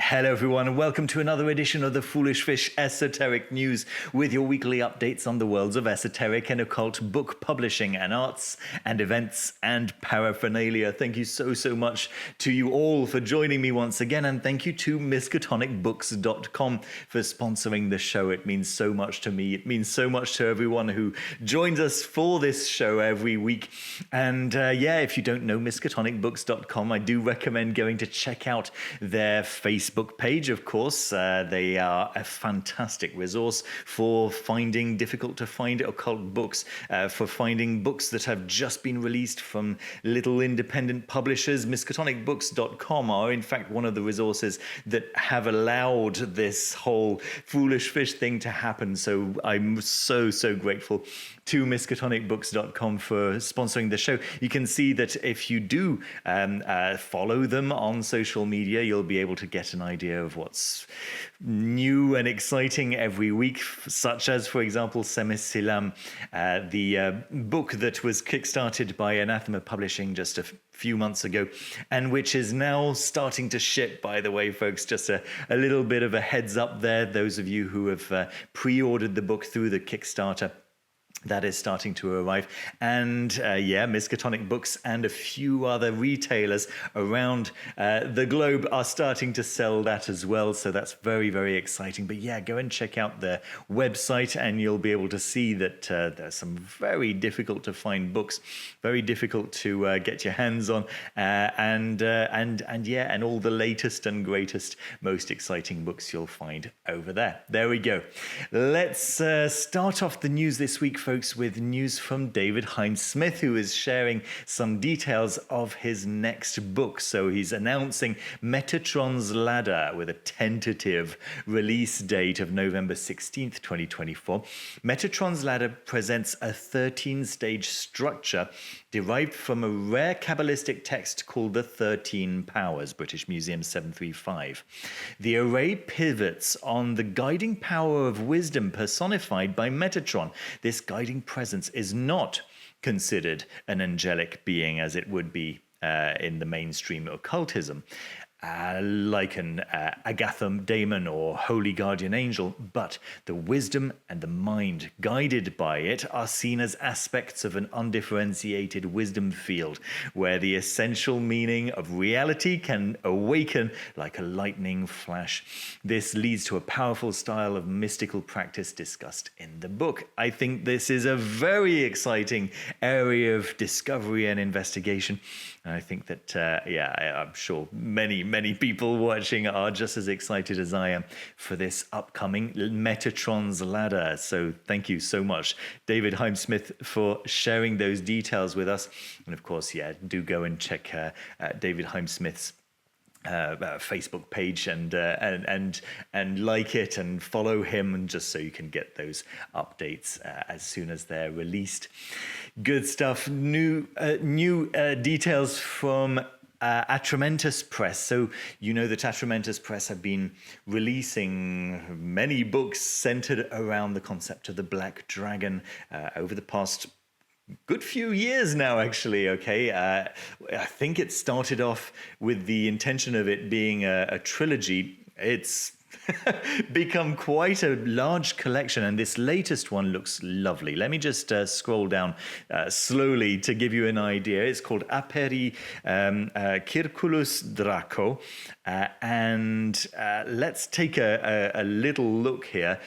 Hello everyone and welcome to another edition of the Foolish Fish Esoteric News with your weekly updates on the worlds of esoteric and occult book publishing and arts and events and paraphernalia. Thank you so much to you all for joining me once again, and thank you to miskatonicbooks.com for sponsoring the show. It means so much to me. It means so much to everyone who joins us for this show every week. And if you don't know miskatonicbooks.com, I do recommend going to check out their Facebook page, of course. They are a fantastic resource for finding difficult to find occult books, for finding books that have just been released from little independent publishers. Miskatonicbooks.com are in fact one of the resources that have allowed this whole foolish fish thing to happen. So I'm so grateful to miskatonicbooks.com for sponsoring the show. You can see that if you do follow them on social media, you'll be able to get an idea of what's new and exciting every week, such as, for example, Semisilam, the book that was kickstarted by Anathema Publishing just a few months ago, and which is now starting to ship, by the way, folks. Just a little bit of a heads up there. Those of you who have pre-ordered the book through the Kickstarter, that is starting to arrive. And Miskatonic Books and a few other retailers around the globe are starting to sell that as well. So that's very exciting. But yeah, go and check out their website and you'll be able to see that there's some very difficult to find books, very difficult to get your hands on, and all the latest and greatest, most exciting books you'll find over there. There we go. Let's start off the news this week, folks, with news from David Hynes-Smith, who is sharing some details of his next book. So he's announcing Metatron's Ladder with a tentative release date of November 16th, 2024. Metatron's Ladder presents a 13-stage structure derived from a rare Kabbalistic text called the 13 Powers, British Museum 735. The array pivots on the guiding power of wisdom personified by Metatron. This guiding presence is not considered an angelic being as it would be in the mainstream occultism, like an Agatham daemon or holy guardian angel, but the wisdom and the mind guided by it are seen as aspects of an undifferentiated wisdom field where the essential meaning of reality can awaken like a lightning flash. This leads to a powerful style of mystical practice discussed in the book. I think this is a very exciting area of discovery and investigation. And I think that, I'm sure many people watching are just as excited as I am for this upcoming Metatron's Ladder. So thank you so much, David Hynes-Smith, for sharing those details with us. And of course, do go and check David Hynes-Smith's Facebook page and like it and follow him, and just so you can get those updates as soon as they're released. Good stuff. New details from Atramentus Press. So you know that Atramentus Press have been releasing many books centered around the concept of the Black Dragon over the past good few years now, actually. I think it started off with the intention of it being a trilogy. It's become quite a large collection, and this latest one looks lovely. Let me just scroll down slowly to give you an idea. It's called Aperi, Circulus, Draco, and let's take a little look here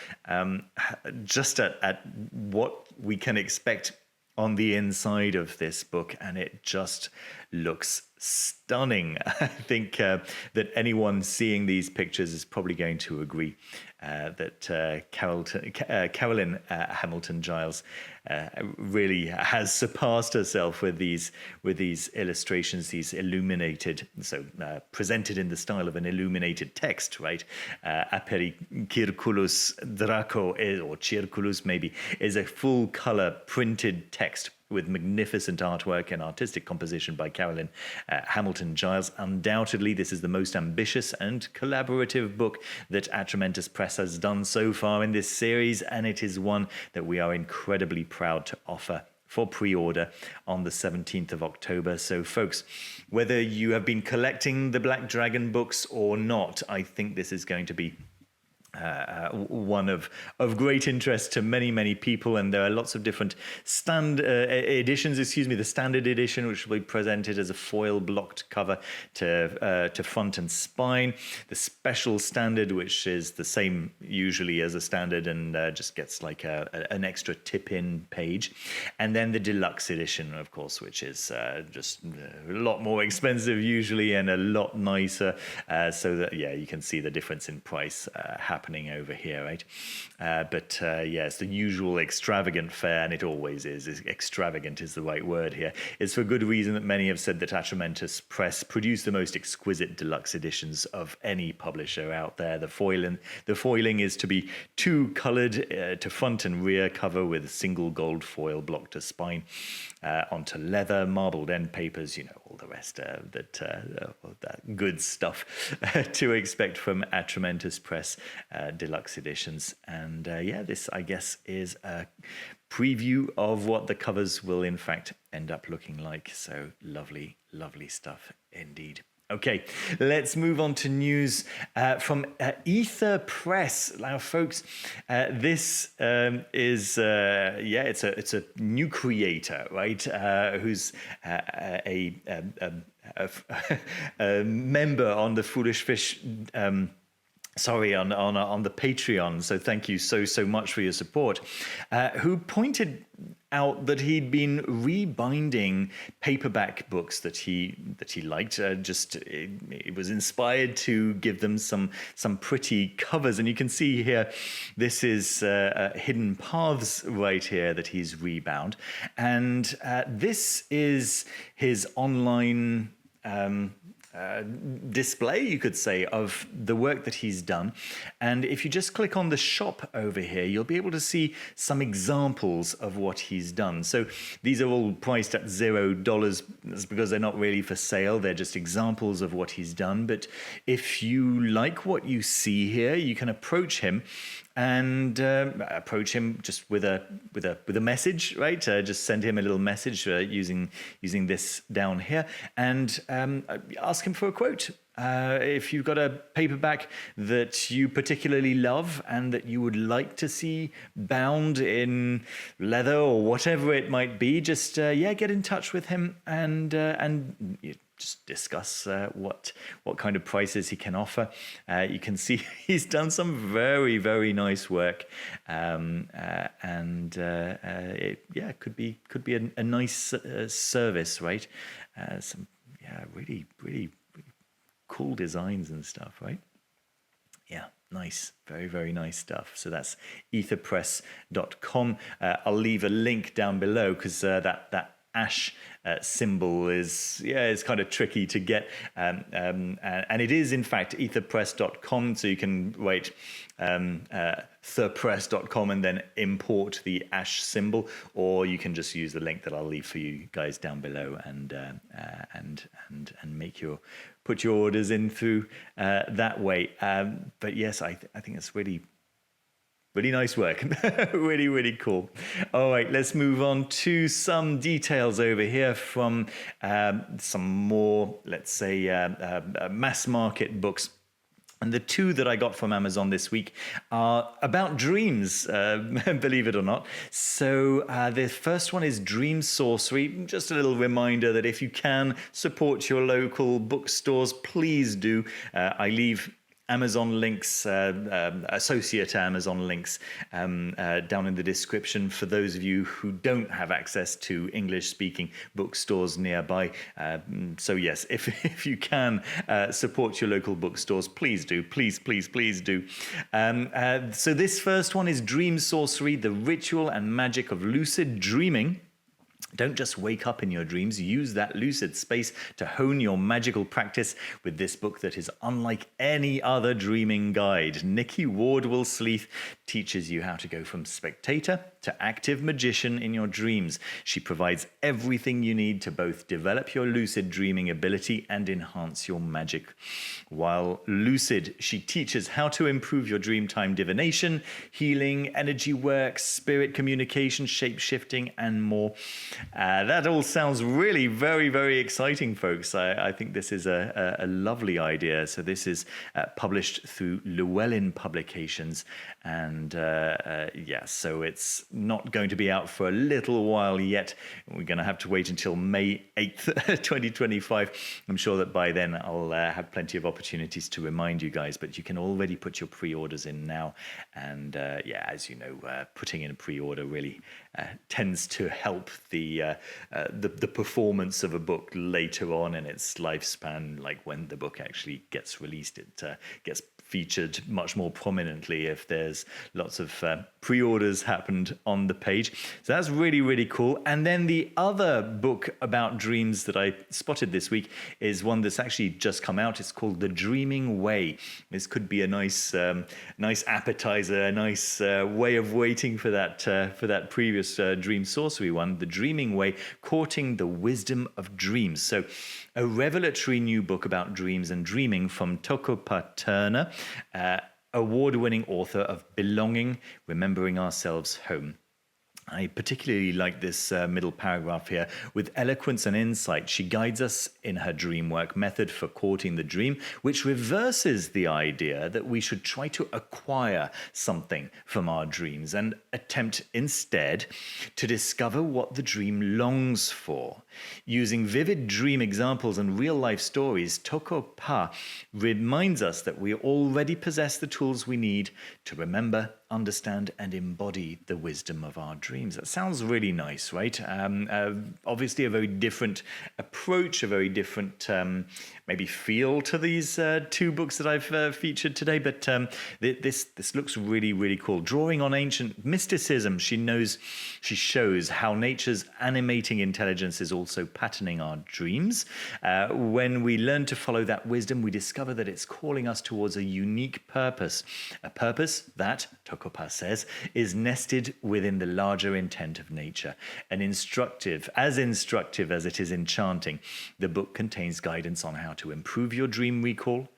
just at what we can expect on the inside of this book, and it just looks stunning. I think that anyone seeing these pictures is probably going to agree that Carolyn Hamilton Giles really has surpassed herself with these illustrations, these illuminated, presented in the style of an illuminated text, right? Aperi Circulus Draco, or Circulus maybe, is a full color printed text with magnificent artwork and artistic composition by Carolyn Hamilton Giles. Undoubtedly, this is the most ambitious and collaborative book that Atramentus Press has done so far in this series, and it is one that we are incredibly proud to offer for pre-order on the 17th of October. So folks, whether you have been collecting the Black Dragon books or not, I think this is going to be one of great interest to many people, and there are lots of different editions. The standard edition, which will be presented as a foil blocked cover to front and spine. The special standard, which is the same usually as a standard and just gets like an extra tip-in page, and then the deluxe edition, of course, which is just a lot more expensive usually and a lot nicer. So that you can see the difference in price happening over here, right? But it's the usual extravagant fare, and it always is. Extravagant is the right word here. It's for good reason that many have said that Atramentus Press produce the most exquisite deluxe editions of any publisher out there. The foiling is to be two-colored to front and rear cover with a single gold foil block to spine, onto leather, marbled end papers, all the rest that good stuff to expect from Atramentus Press deluxe editions. And this, I guess, is a preview of what the covers will in fact end up looking like. So lovely stuff indeed. Okay, let's move on to news from Ether Press. Now, folks, this is it's a new creator, right? Who's a member on the Foolish Fish. On the Patreon, so thank you so much for your support, who pointed out that he'd been rebinding paperback books that he liked. It was inspired to give them some pretty covers, and you can see here, this is Hidden Paths right here that he's rebound, and this is his online display, you could say, of the work that he's done. And if you just click on the shop over here, you'll be able to see some examples of what he's done. So these are all priced at $0. That's because they're not really for sale. They're just examples of what he's done. But if you like what you see here, you can approach him just with a message, right? Just send him a little message using this down here, and ask him for a quote. If you've got a paperback that you particularly love and that you would like to see bound in leather or whatever it might be, just get in touch with him and just discuss what kind of prices he can offer. You can see he's done some very nice work, it could be a nice service, right? Some really cool designs and stuff, right? Yeah, nice. Very nice stuff. So that's etherpress.com. I'll leave a link down below because that ash symbol is kind of tricky to get, and it is in fact etherpress.com, so you can write thpress.com and then import the ash symbol, or you can just use the link that I'll leave for you guys down below and put your orders in through that way. But yes, I think it's really nice work. really cool. All right, let's move on to some details over here from some more, let's say, mass market books. And the two that I got from Amazon this week are about dreams, believe it or not. So the first one is Dream Sorcery. Just a little reminder that if you can support your local bookstores, please do. I leave Amazon links, associate Amazon links down in the description for those of you who don't have access to English-speaking bookstores nearby. So yes, if you can support your local bookstores, please do. Please do. So this first one is Dream Sorcery, the Ritual and Magic of Lucid Dreaming. Don't just wake up in your dreams. Use that lucid space to hone your magical practice with this book that is unlike any other dreaming guide. Nikki Wardwell Sleeth teaches you how to go from spectator to active magician in your dreams. She provides everything you need to both develop your lucid dreaming ability and enhance your magic. While lucid, she teaches how to improve your dreamtime divination, healing, energy work, spirit communication, shape-shifting, and more. That all sounds really very, very exciting, folks. I think this is a lovely idea. So this is published through Llewellyn Publications, and so it's not going to be out for a little while yet. We're going to have to wait until May 8th, 2025. I'm sure that by then I'll have plenty of opportunities to remind you guys, but you can already put your pre-orders in now. And as you know, putting in a pre-order really tends to help the performance of a book later on in its lifespan. Like when the book actually gets released, it gets featured much more prominently if there's lots of pre-orders happened on the page. So that's really, really cool. And then the other book about dreams that I spotted this week is one that's actually just come out. It's called The Dreaming Way. This could be a nice appetizer, a nice way of waiting for that previous dream sorcery one. The Dreaming Way, Courting the Wisdom of Dreams. So a revelatory new book about dreams and dreaming from Tokopa Turner, award-winning author of Belonging, Remembering Ourselves Home. I particularly like this middle paragraph here. With eloquence and insight, she guides us in her dream work method for courting the dream, which reverses the idea that we should try to acquire something from our dreams and attempt instead to discover what the dream longs for. Using vivid dream examples and real-life stories, Toko Pa reminds us that we already possess the tools we need to remember, understand, and embody the wisdom of our dreams. That sounds really nice, right? Obviously a very different approach, a very different maybe feel to these two books that I've featured today, but this looks really, really cool. Drawing on ancient mysticism, she shows how nature's animating intelligence is also patterning our dreams. When we learn to follow that wisdom, we discover that it's calling us towards a unique purpose, a purpose that, Tokopa says, is nested within the larger intent of nature. And instructive as it is enchanting, the book contains guidance on how to improve your dream recall,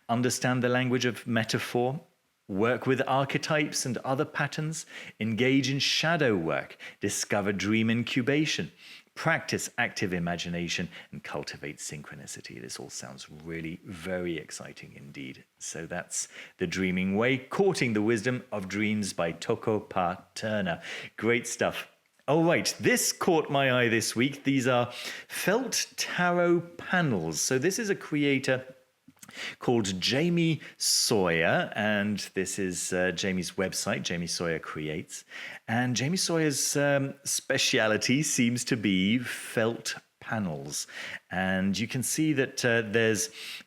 understand the language of metaphor, work with archetypes and other patterns, engage in shadow work, discover dream incubation, practice active imagination, and cultivate synchronicity. This all sounds really very exciting indeed. So that's The Dreaming Way, Courting the Wisdom of Dreams by Tokopa Turner. Great stuff. All right, this caught my eye this week. These are felt tarot panels. So this is a creator called Jamie Sawyer, and this is Jamie's website, Jamie Sawyer Creates. And Jamie Sawyer's speciality seems to be felt panels, and you can see that there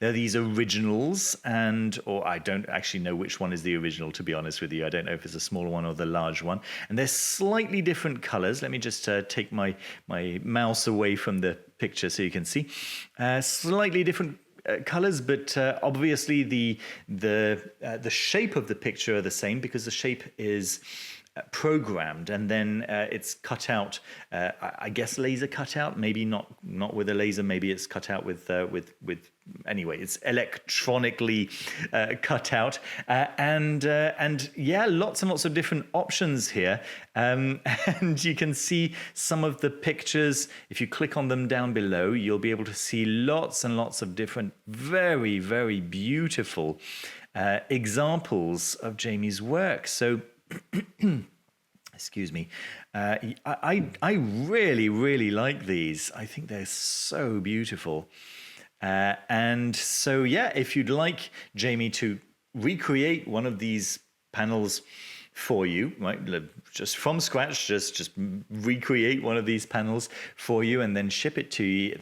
are these originals, or I don't actually know which one is the original, to be honest with you. I don't know if it's the smaller one or the large one, and they're slightly different colors. Let me just take my mouse away from the picture so you can see. Slightly different colors, but obviously the shape of the picture are the same, because the shape is programmed, and then it's cut out, I guess laser cut out, maybe not with a laser, maybe it's cut out with anyway, it's electronically cut out, and yeah, lots and lots of different options here, and you can see some of the pictures. If you click on them down below, you'll be able to see lots and lots of different very, very beautiful examples of Jamie's work. So excuse me. I really, really like these. I think they're so beautiful. And so, yeah, if you'd like Jamie to recreate one of these panels for you, right, just from scratch, just recreate one of these panels for you and then ship it to you,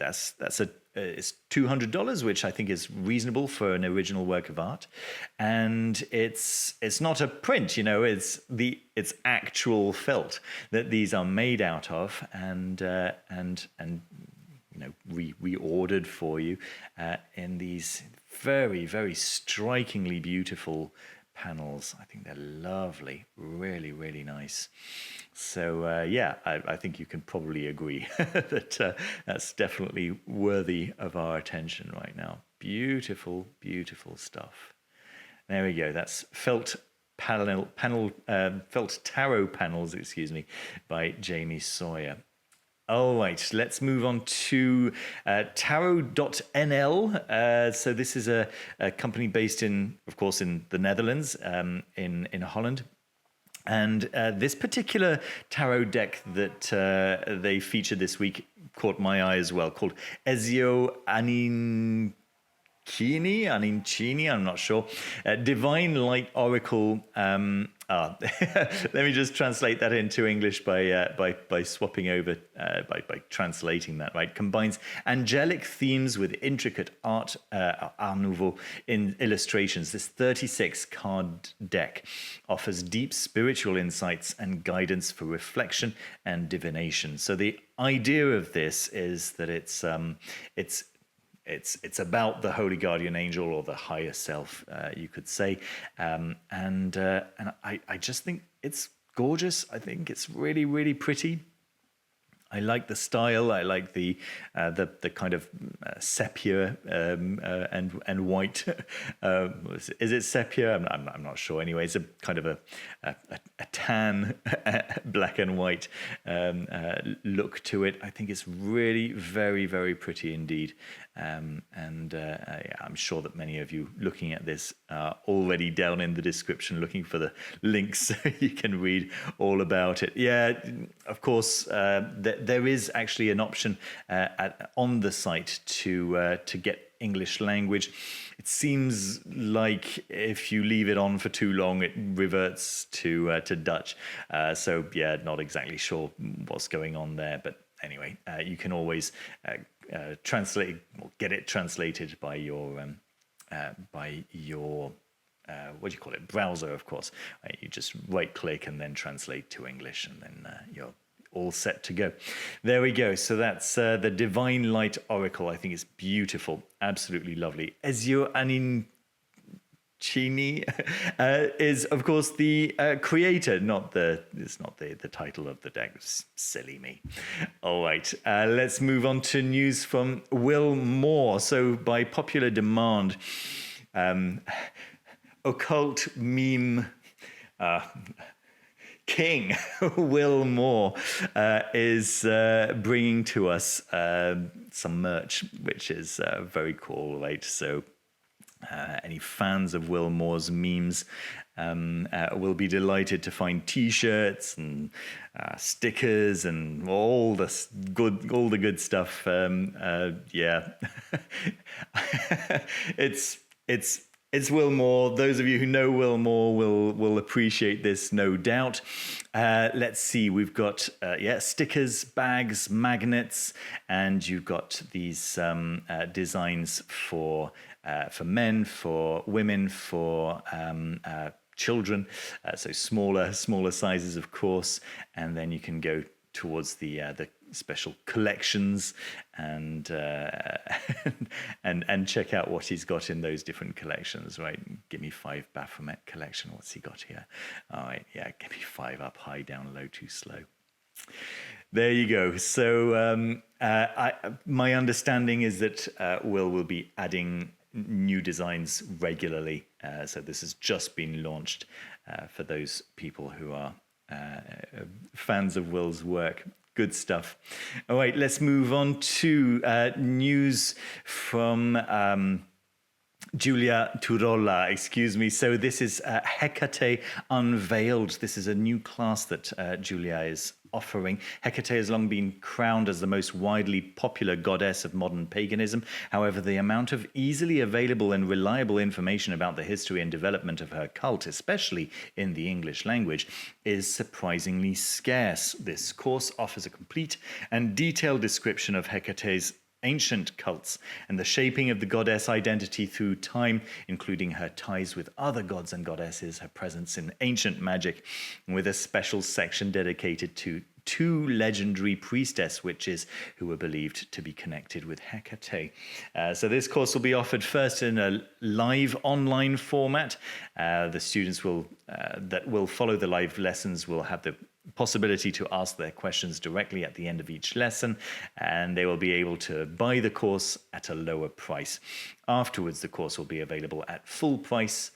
it's $200, which I think is reasonable for an original work of art, and it's not a print, it's actual felt that these are made out of, and reordered for you in these very, very strikingly beautiful panels. I think they're lovely, really, really nice. So I think you can probably agree that that's definitely worthy of our attention right now. Beautiful, beautiful stuff. There we go. That's felt tarot panels, by Jamie Sawyer. All right, let's move on to tarot.nl. So this is a company based in the Netherlands, in Holland. And this particular tarot deck that they featured this week caught my eye as well, called Ezio Anincini, I'm not sure. Divine Light Oracle. Let me just translate that into English by swapping over, by translating that, right? Combines angelic themes with intricate Art Nouveau in illustrations. This 36-card deck offers deep spiritual insights and guidance for reflection and divination. So the idea of this is that it's about the holy guardian angel, or the higher self, you could say, and I just think it's gorgeous. I think it's really, really pretty. I like the style. I like the kind of sepia and white. Is it sepia? I'm not sure. Anyway, it's a kind of a tan black and white look to it. I think it's really very, very pretty indeed. I'm sure that many of you looking at this are already down in the description looking for the links so you can read all about it. Yeah, of course, there is actually an option on the site to get English language. It seems like if you leave it on for too long, it reverts to Dutch. So yeah, not exactly sure what's going on there, but anyway, you can always translate or get it translated by your what do you call it, browser, of course. You just right click and then translate to English, and then you're all set to go. There we go. So that's the Divine Light Oracle. I think it's beautiful, absolutely lovely. Ezio Anincini is, of course, the creator, it's not the title of the deck. Silly me. All right, let's move on to news from Will Möar. So by popular demand, Occult meme King Will Möar is bringing to us some merch, which is very cool, right? So any fans of Will Möar's memes will be delighted to find T-shirts and stickers and all the good stuff. Yeah, It's Will Möar. Those of you who know Will Möar will appreciate this, no doubt. Let's see. We've got stickers, bags, magnets, and you've got these designs for men, for women, for children. So smaller sizes, of course, and then you can go towards the special collections and check out what he's got in those different collections, right? Give me 5 Baphomet collection. What's he got here? All right, yeah, give me 5 up, high, down, low, too slow. There you go. So my understanding is that Will be adding new designs regularly. So this has just been launched for those people who are fans of Will's work. Good stuff. All right, let's move on to news from Giulia Turolla, So this is Hekate Unveiled. This is a new class that Giulia is offering. Hekate has long been crowned as the most widely popular goddess of modern paganism. However, the amount of easily available and reliable information about the history and development of her cult, especially in the English language, is surprisingly scarce. This course offers a complete and detailed description of Hekate's ancient cults and the shaping of the goddess identity through time, including her ties with other gods and goddesses, her presence in ancient magic, with a special section dedicated to 2 legendary priestess witches who were believed to be connected with Hekate. So this course will be offered first in a live online format. The students that will follow the live lessons will have the possibility to ask their questions directly at the end of each lesson, and they will be able to buy the course at a lower price. Afterwards, the course will be available at full price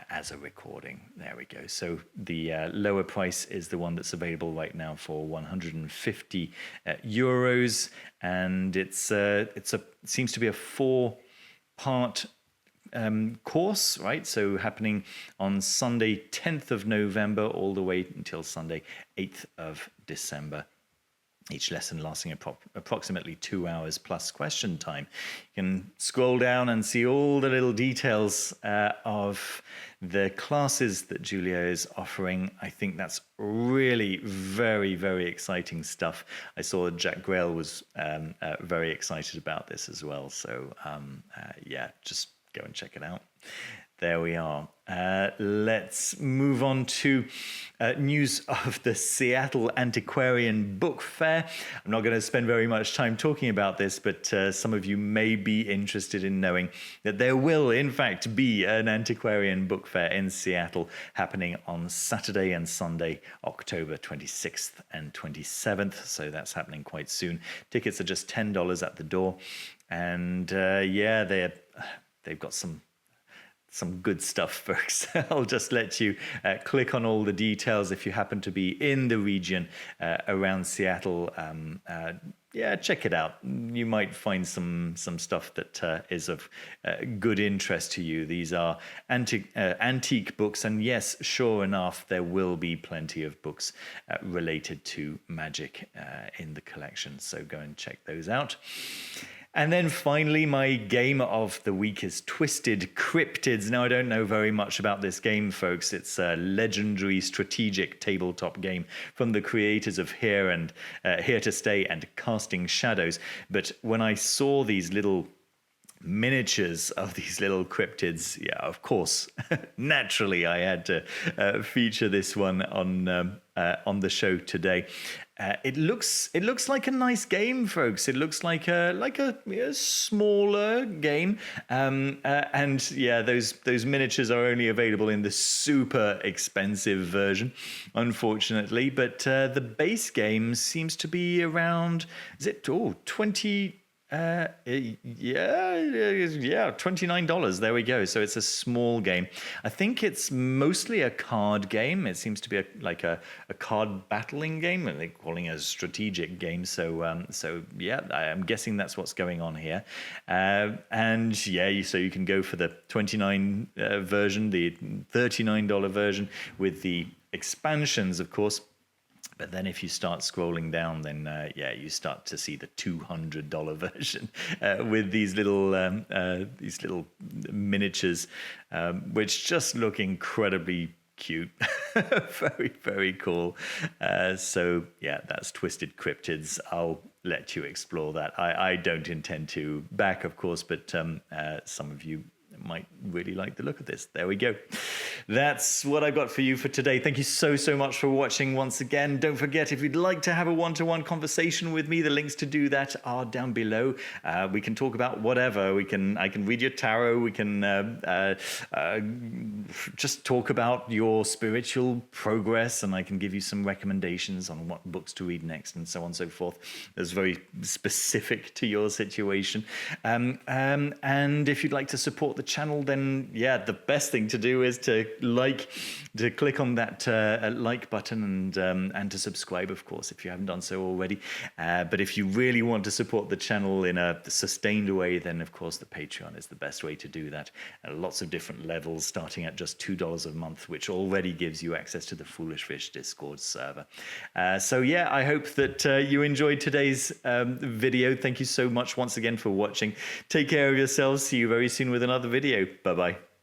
as a recording. There we go. So the lower price is the one that's available right now for 150 euros, and it seems to be a 4-part course, right? So happening on Sunday 10th of November all the way until Sunday 8th of December. Each lesson lasting approximately 2 hours plus question time. You can scroll down and see all the little details of the classes that Julia is offering. I think that's really very, very exciting stuff. I saw Jack Grail was very excited about this as well. So yeah, just go and check it out. There we are. Let's move on to news of the Seattle Antiquarian Book Fair. I'm not going to spend very much time talking about this, but some of you may be interested in knowing that there will, in fact, be an Antiquarian Book Fair in Seattle happening on Saturday and Sunday, October 26th and 27th. So that's happening quite soon. Tickets are just $10 at the door. And yeah, they've got some good stuff, folks. I'll just let you click on all the details if you happen to be in the region around Seattle. Yeah, check it out. You might find some stuff that is of good interest to you. These are antique books, and yes, sure enough, there will be plenty of books related to magic in the collection. So go and check those out. And then finally, my game of the week is Twisted Cryptids. Now, I don't know very much about this game, folks. It's a legendary strategic tabletop game from the creators of Here to Stay and Casting Shadows. But when I saw these little miniatures of these little cryptids, yeah, of course, naturally, I had to feature this one on the show today. It looks like a nice game, folks. It looks like a smaller game, and yeah, those miniatures are only available in the super expensive version, unfortunately. But the base game seems to be around, is it 20? Yeah, $29. There we go. So it's a small game. I think it's mostly a card game. It seems to be like a card battling game, and they're calling it a strategic game. So yeah, I'm guessing that's what's going on here. And yeah, so you can go for the $29 version, the $39 version with the expansions, of course. But then if you start scrolling down, then yeah, you start to see the $200 version with these little miniatures, which just look incredibly cute. Very, very cool. So yeah, that's Twisted Cryptids. I'll let you explore that. I don't intend to back, of course, but some of you might really like the look of this. There we go. That's what I got for you for today. Thank you so much for watching once again. Don't forget, if you'd like to have a one-to-one conversation with me, the links to do that are down below. We can talk about whatever. I can read your tarot. We can just talk about your spiritual progress, and I can give you some recommendations on what books to read next, and so on and so forth. That's very specific to your situation. And if you'd like to support the channel, then yeah, the best thing to do is to click on that like button and to subscribe, of course, if you haven't done so already. But if you really want to support the channel in a sustained way, then of course the Patreon is the best way to do that. Lots of different levels, starting at just $2 a month, which already gives you access to the Foolish Fish Discord server. So yeah, I hope that you enjoyed today's video. Thank you so much once again for watching. Take care of yourselves. See you very soon with another video. Bye-bye.